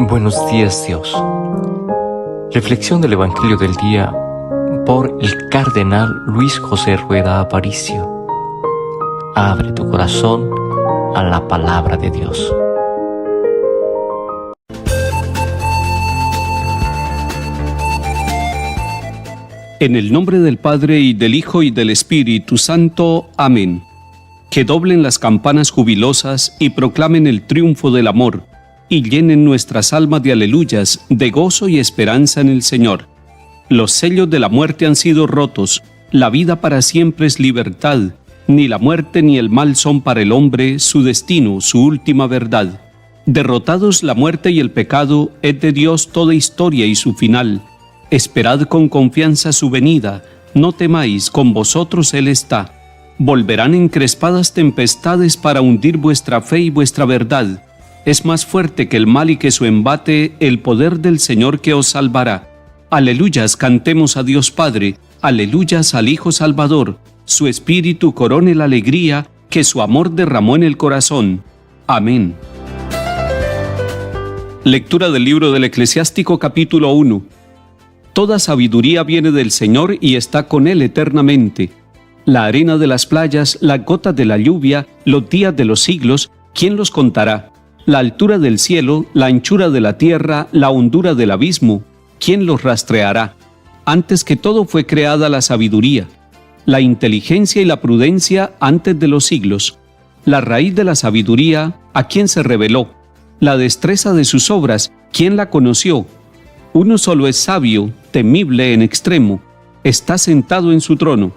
Buenos días, Dios. Reflexión del Evangelio del día por el Cardenal Luis José Rueda Aparicio. Abre tu corazón a la palabra de Dios. En el nombre del Padre, y del Hijo, y del Espíritu Santo. Amén. Que doblen las campanas jubilosas y proclamen el triunfo del amor, y llenen nuestras almas de aleluyas, de gozo y esperanza en el Señor. Los sellos de la muerte han sido rotos, la vida para siempre es libertad, ni la muerte ni el mal son para el hombre su destino, su última verdad. Derrotados la muerte y el pecado, es de Dios toda historia y su final. Esperad con confianza su venida, no temáis, con vosotros Él está. Volverán encrespadas tempestades para hundir vuestra fe y vuestra verdad. Es más fuerte que el mal y que su embate el poder del Señor que os salvará. Aleluyas, cantemos a Dios Padre, aleluyas al Hijo Salvador. Su Espíritu corone la alegría que su amor derramó en el corazón. Amén. Lectura del libro del Eclesiástico, capítulo 1. Toda sabiduría viene del Señor y está con Él eternamente. La arena de las playas, la gota de la lluvia, los días de los siglos, ¿quién los contará? La altura del cielo, la anchura de la tierra, la hondura del abismo, ¿quién los rastreará? Antes que todo fue creada la sabiduría, la inteligencia y la prudencia antes de los siglos. La raíz de la sabiduría, ¿a quién se reveló? La destreza de sus obras, ¿quién la conoció? Uno solo es sabio, temible en extremo, está sentado en su trono.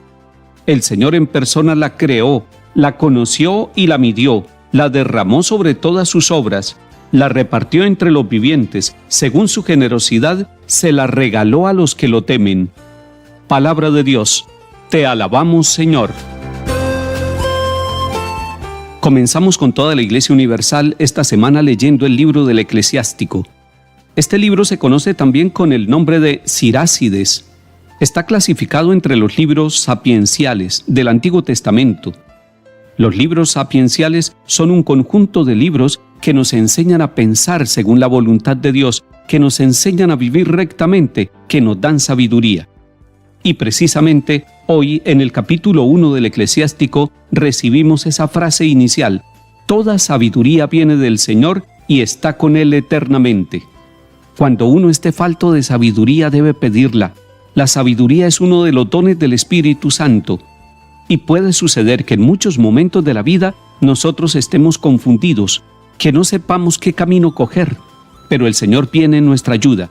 El Señor en persona la creó, la conoció y la midió, la derramó sobre todas sus obras, la repartió entre los vivientes, según su generosidad se la regaló a los que lo temen. Palabra de Dios, te alabamos, Señor. Comenzamos con toda la Iglesia Universal esta semana leyendo el libro del Eclesiástico. Este libro se conoce también con el nombre de Sirácides. Está clasificado entre los libros sapienciales del Antiguo Testamento. Los libros sapienciales son un conjunto de libros que nos enseñan a pensar según la voluntad de Dios, que nos enseñan a vivir rectamente, que nos dan sabiduría. Y precisamente hoy, en el capítulo 1 del Eclesiástico, recibimos esa frase inicial: toda sabiduría viene del Señor y está con Él eternamente. Cuando uno esté falto de sabiduría, debe pedirla. La sabiduría es uno de los dones del Espíritu Santo. Y puede suceder que en muchos momentos de la vida nosotros estemos confundidos, que no sepamos qué camino coger, pero el Señor viene en nuestra ayuda.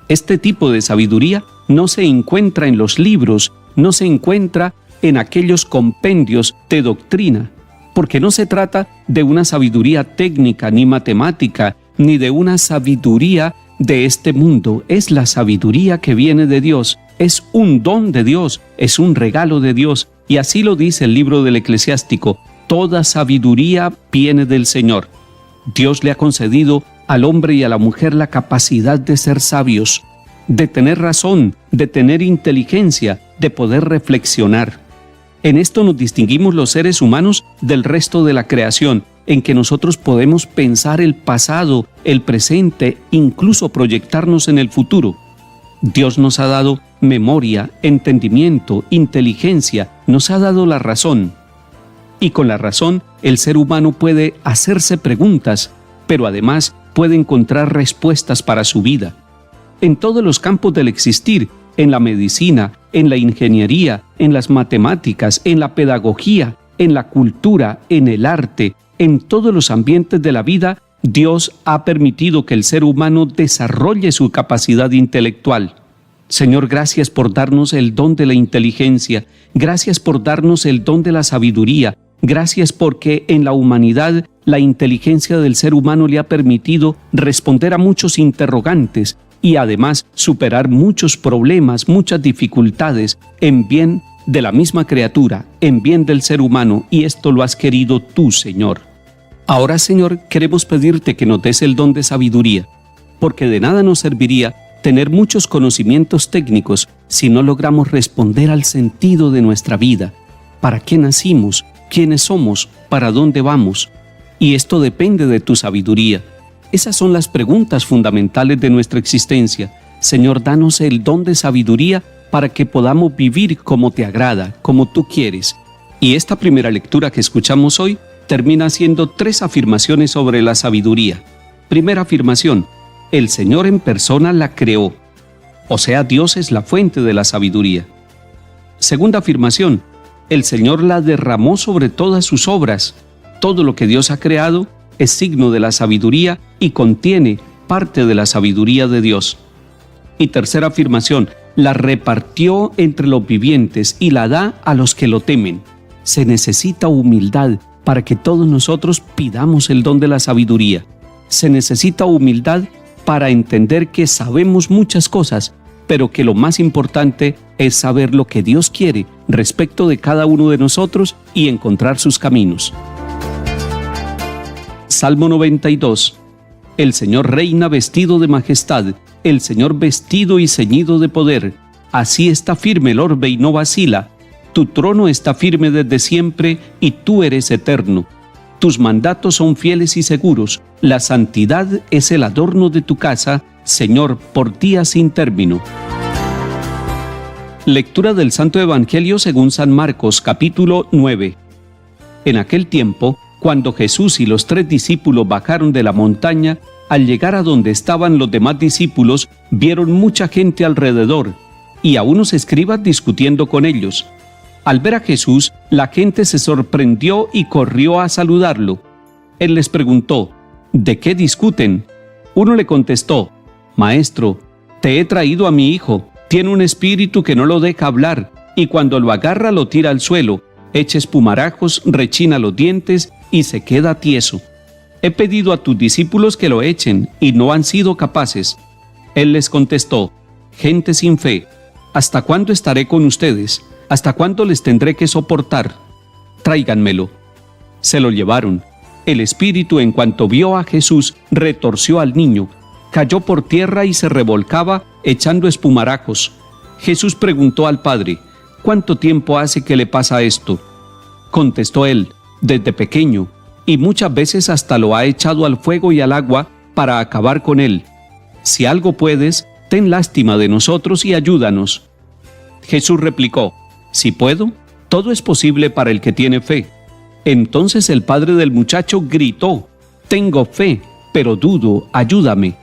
Este tipo de sabiduría no se encuentra en los libros, no se encuentra en aquellos compendios de doctrina, porque no se trata de una sabiduría técnica ni matemática, ni de una sabiduría de este mundo. Es la sabiduría que viene de Dios, es un don de Dios, es un regalo de Dios, y así lo dice el libro del Eclesiástico: toda sabiduría viene del Señor. Dios le ha concedido al hombre y a la mujer la capacidad de ser sabios, de tener razón, de tener inteligencia, de poder reflexionar. En esto nos distinguimos los seres humanos del resto de la creación, en que nosotros podemos pensar el pasado, el presente, incluso proyectarnos en el futuro. Dios nos ha dado memoria, entendimiento, inteligencia, nos ha dado la razón. Y con la razón, el ser humano puede hacerse preguntas, pero además puede encontrar respuestas para su vida. En todos los campos del existir, en la medicina, en la ingeniería, en las matemáticas, en la pedagogía, en la cultura, en el arte, en todos los ambientes de la vida, Dios ha permitido que el ser humano desarrolle su capacidad intelectual. Señor, gracias por darnos el don de la inteligencia, gracias por darnos el don de la sabiduría, gracias porque en la humanidad la inteligencia del ser humano le ha permitido responder a muchos interrogantes y además superar muchos problemas, muchas dificultades en bien de la misma criatura, en bien del ser humano, y esto lo has querido tú, Señor. Ahora, Señor, queremos pedirte que nos des el don de sabiduría, porque de nada nos serviría tener muchos conocimientos técnicos si no logramos responder al sentido de nuestra vida. ¿Para qué nacimos? ¿Quiénes somos? ¿Para dónde vamos? Y esto depende de tu sabiduría. Esas son las preguntas fundamentales de nuestra existencia. Señor, danos el don de sabiduría para que podamos vivir como te agrada, como tú quieres. Y esta primera lectura que escuchamos hoy termina haciendo 3 afirmaciones sobre la sabiduría. Primera afirmación: el Señor en persona la creó. O sea, Dios es la fuente de la sabiduría. Segunda afirmación: el Señor la derramó sobre todas sus obras. Todo lo que Dios ha creado es signo de la sabiduría y contiene parte de la sabiduría de Dios. Y tercera afirmación: la repartió entre los vivientes y la da a los que lo temen. Se necesita humildad para que todos nosotros pidamos el don de la sabiduría. Se necesita humildad para entender que sabemos muchas cosas, pero que lo más importante es saber lo que Dios quiere respecto de cada uno de nosotros y encontrar sus caminos. Salmo 92. El Señor reina vestido de majestad, el Señor vestido y ceñido de poder. Así está firme el orbe y no vacila. Tu trono está firme desde siempre y tú eres eterno. Tus mandatos son fieles y seguros. La santidad es el adorno de tu casa, Señor, por días sin término. Lectura del Santo Evangelio según San Marcos, capítulo 9. En aquel tiempo, cuando Jesús y los 3 discípulos bajaron de la montaña, al llegar a donde estaban los demás discípulos, vieron mucha gente alrededor y a unos escribas discutiendo con ellos. Al ver a Jesús, la gente se sorprendió y corrió a saludarlo. Él les preguntó: ¿de qué discuten? Uno le contestó: Maestro, te he traído a mi hijo. Tiene un espíritu que no lo deja hablar, y cuando lo agarra lo tira al suelo, echa espumarajos, rechina los dientes y se queda tieso. He pedido a tus discípulos que lo echen, y no han sido capaces. Él les contestó: gente sin fe, ¿hasta cuándo estaré con ustedes? ¿Hasta cuándo les tendré que soportar? Tráiganmelo. Se lo llevaron. El espíritu, en cuanto vio a Jesús, retorció al niño, cayó por tierra y se revolcaba echando espumarajos. Jesús preguntó al padre: ¿cuánto tiempo hace que le pasa esto? Contestó él: desde pequeño, y muchas veces hasta lo ha echado al fuego y al agua para acabar con él. Si algo puedes, ten lástima de nosotros y ayúdanos. Jesús replicó: si puedo, todo es posible para el que tiene fe. Entonces el padre del muchacho gritó: tengo fe, pero dudo, ayúdame.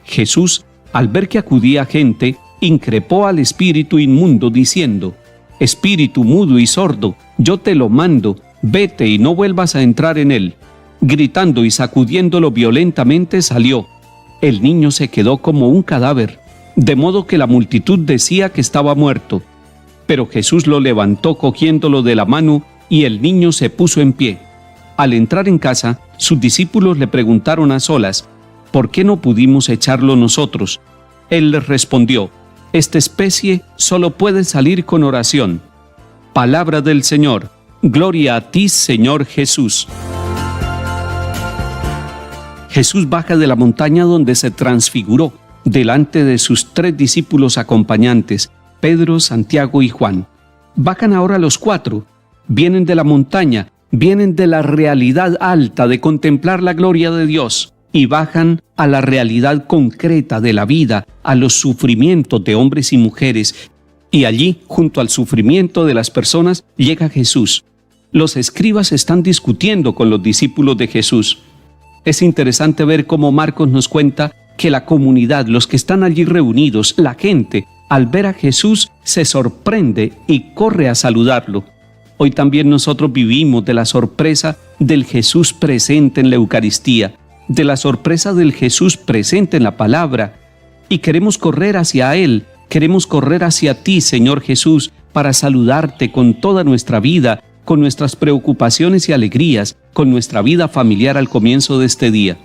Jesús, al ver que acudía gente, increpó al espíritu inmundo diciendo: espíritu mudo y sordo, yo te lo mando, vete y no vuelvas a entrar en él. Gritando y sacudiéndolo violentamente salió. El niño se quedó como un cadáver, de modo que la multitud decía que estaba muerto. Pero Jesús lo levantó cogiéndolo de la mano y el niño se puso en pie. Al entrar en casa, sus discípulos le preguntaron a solas: ¿por qué no pudimos echarlo nosotros? Él les respondió: esta especie solo puede salir con oración. Palabra del Señor. Gloria a ti, Señor Jesús. Jesús baja de la montaña donde se transfiguró delante de sus 3 discípulos acompañantes, Pedro, Santiago y Juan. Bajan ahora los 4, vienen de la montaña, vienen de la realidad alta de contemplar la gloria de Dios y bajan a la realidad concreta de la vida, a los sufrimientos de hombres y mujeres. Y allí, junto al sufrimiento de las personas, llega Jesús. Los escribas están discutiendo con los discípulos de Jesús. Es interesante ver cómo Marcos nos cuenta que la comunidad, los que están allí reunidos, la gente, al ver a Jesús, se sorprende y corre a saludarlo. Hoy también nosotros vivimos de la sorpresa del Jesús presente en la Eucaristía, de la sorpresa del Jesús presente en la palabra, y queremos correr hacia Él, queremos correr hacia ti, Señor Jesús, para saludarte con toda nuestra vida, con nuestras preocupaciones y alegrías, con nuestra vida familiar al comienzo de este día.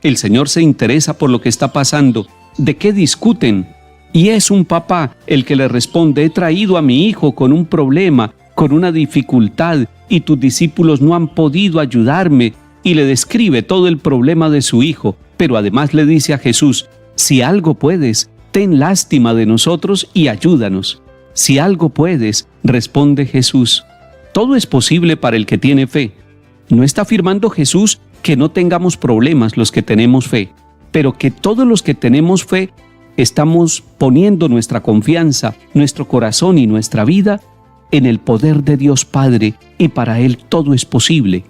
El Señor se interesa por lo que está pasando. ¿De qué discuten? Y es un papá el que le responde: he traído a mi hijo con un problema, con una dificultad, y tus discípulos no han podido ayudarme. Y le describe todo el problema de su hijo, pero además le dice a Jesús: si algo puedes, ten lástima de nosotros y ayúdanos. Si algo puedes, responde Jesús. Todo es posible para el que tiene fe. No está afirmando Jesús que no tengamos problemas los que tenemos fe, pero que todos los que tenemos fe estamos poniendo nuestra confianza, nuestro corazón y nuestra vida en el poder de Dios Padre, y para Él todo es posible.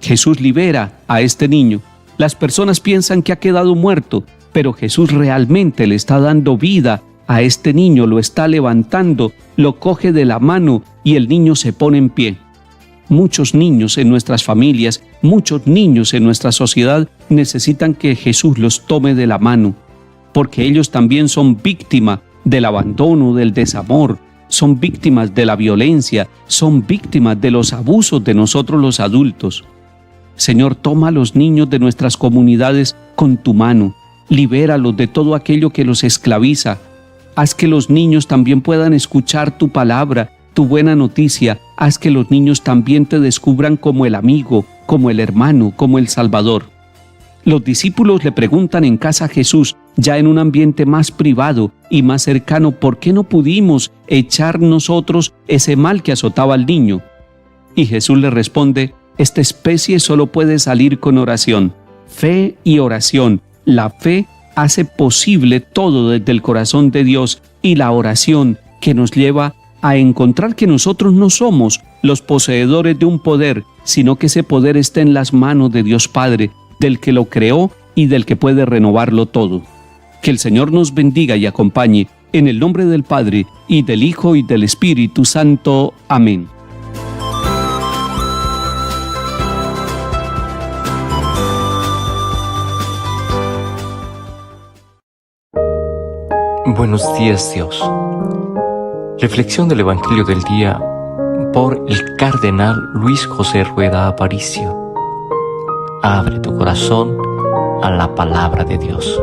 Jesús libera a este niño. Las personas piensan que ha quedado muerto, pero Jesús realmente le está dando vida a este niño, lo está levantando, lo coge de la mano y el niño se pone en pie. Muchos niños en nuestras familias, muchos niños en nuestra sociedad necesitan que Jesús los tome de la mano, porque ellos también son víctimas del abandono, del desamor, son víctimas de la violencia, son víctimas de los abusos de nosotros los adultos. Señor, toma a los niños de nuestras comunidades con tu mano, libéralos de todo aquello que los esclaviza. Haz que los niños también puedan escuchar tu palabra, tu buena noticia. Haz que los niños también te descubran como el amigo, como el hermano, como el Salvador. Los discípulos le preguntan en casa a Jesús, ya en un ambiente más privado y más cercano, ¿por qué no pudimos echar nosotros ese mal que azotaba al niño? Y Jesús le responde, esta especie solo puede salir con oración, fe y oración. La fe hace posible todo desde el corazón de Dios, y la oración que nos lleva a encontrar que nosotros no somos los poseedores de un poder, sino que ese poder está en las manos de Dios Padre, del que lo creó y del que puede renovarlo todo. Que el Señor nos bendiga y acompañe, en el nombre del Padre, y del Hijo, y del Espíritu Santo. Amén. Buenos días, Dios. Reflexión del Evangelio del día por el Cardenal Luis José Rueda Aparicio. Abre tu corazón a la palabra de Dios.